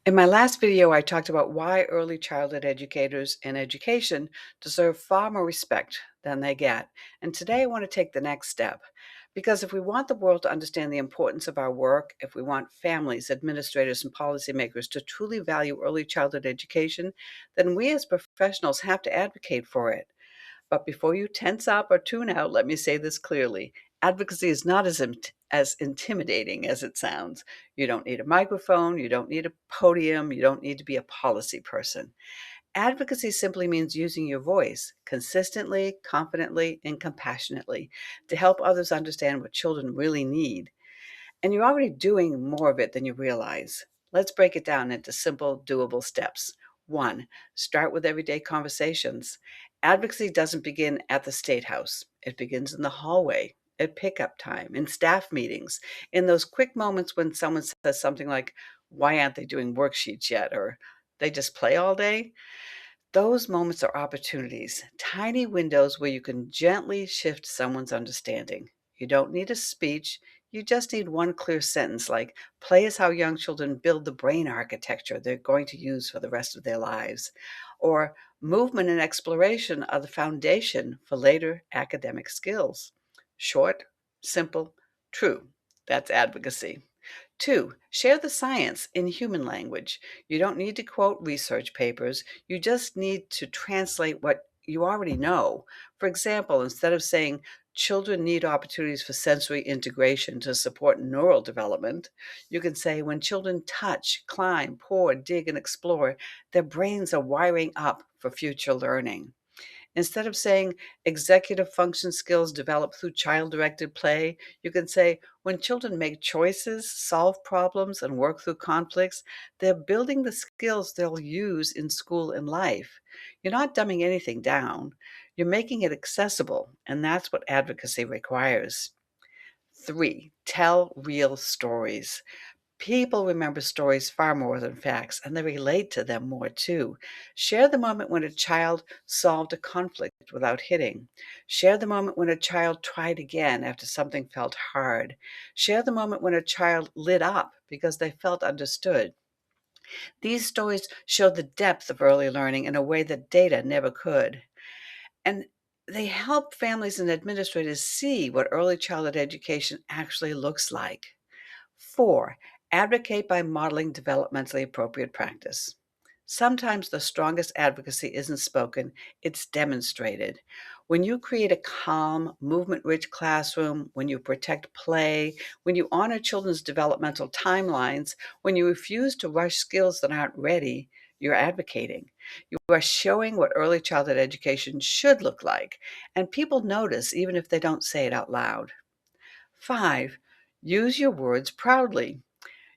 In my last video, I talked about why early childhood educators and education deserve far more respect than they get. And today I want to take the next step. Because if we want the world to understand the importance of our work, if we want families, administrators, and policymakers to truly value early childhood education, then we as professionals have to advocate for it. But before you tense up or tune out, let me say this clearly. Advocacy is not as intimidating as it sounds. You don't need a microphone, you don't need a podium, you don't need to be a policy person. Advocacy simply means using your voice consistently, confidently, and compassionately to help others understand what children really need. And you're already doing more of it than you realize. Let's break it down into simple, doable steps. One, start with everyday conversations. Advocacy doesn't begin at the State House, it begins in the hallway, at pickup time, in staff meetings, in those quick moments when someone says something like, "Why aren't they doing worksheets yet?" or "They just play all day." Those moments are opportunities, tiny windows where you can gently shift someone's understanding. You don't need a speech, you just need one clear sentence like, "Play is how young children build the brain architecture they're going to use for the rest of their lives." Or, "Movement and exploration are the foundation for later academic skills." Short, simple, true. That's advocacy. Two, share the science in human language. You don't need to quote research papers. You just need to translate what you already know. For example, instead of saying children need opportunities for sensory integration to support neural development, you can say when children touch, climb, pour, dig, and explore, their brains are wiring up for future learning. Instead of saying executive function skills develop through child directed play, you can say when children make choices, solve problems, and work through conflicts, they're building the skills they'll use in school and life. You're not dumbing anything down, you're making it accessible, and that's what advocacy requires. Three, tell real stories. People remember stories far more than facts, and they relate to them more too. Share the moment when a child solved a conflict without hitting. Share the moment when a child tried again after something felt hard. Share the moment when a child lit up because they felt understood. These stories show the depth of early learning in a way that data never could. And they help families and administrators see what early childhood education actually looks like. Four, advocate by modeling developmentally appropriate practice. Sometimes the strongest advocacy isn't spoken, it's demonstrated. When you create a calm, movement rich classroom, when you protect play, when you honor children's developmental timelines, when you refuse to rush skills that aren't ready, you're advocating. You are showing what early childhood education should look like, and people notice even if they don't say it out loud. Five, use your words proudly.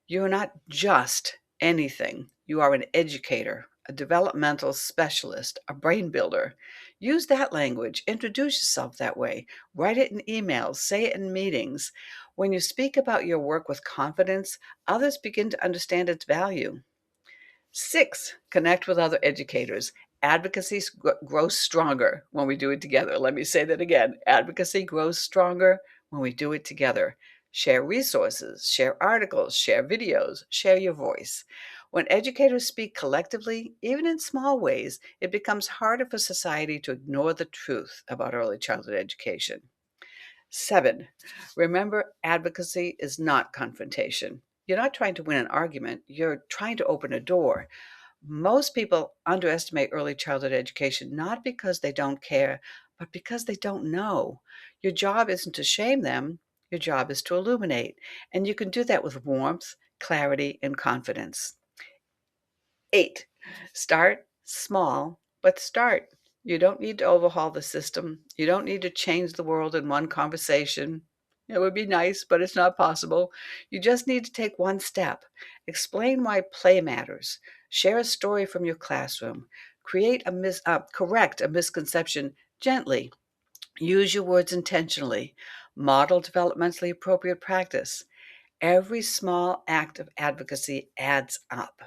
You're not just anything. You are an educator, a developmental specialist, a brain builder. Use that language. Introduce yourself that way. Write it in emails. Say it in meetings. When you speak about your work with confidence, others begin to understand its value. Six, connect with other educators. Advocacy grows stronger when we do it together. Let me say that again. Advocacy grows stronger when we do it together. Share resources, share articles, share videos, share your voice. When educators speak collectively, even in small ways, it becomes harder for society to ignore the truth about early childhood education. Seven, remember advocacy is not confrontation. You're not trying to win an argument, you're trying to open a door. Most people underestimate early childhood education not because they don't care, but because they don't know. Your job isn't to shame them, your job is to illuminate. And you can do that with warmth, clarity, and confidence. Eight, start small, but start. You don't need to overhaul the system. You don't need to change the world in one conversation. It would be nice, but it's not possible. You just need to take one step. Explain why play matters. Share a story from your classroom. Correct a misconception gently. Use your words intentionally. Model developmentally appropriate practice. Every small act of advocacy adds up.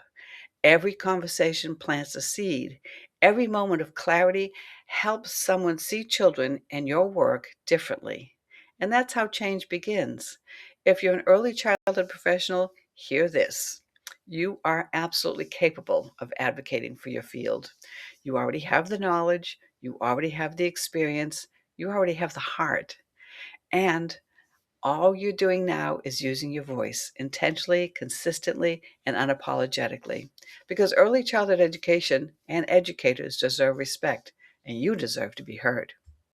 Every conversation plants a seed. Every moment of clarity helps someone see children and your work differently. And that's how change begins. If you're an early childhood professional, hear this. You are absolutely capable of advocating for your field. You already have the knowledge, you already have the experience, you already have the heart. And all you're doing now is using your voice intentionally, consistently, and unapologetically. Because early childhood education and educators deserve respect, and you deserve to be heard.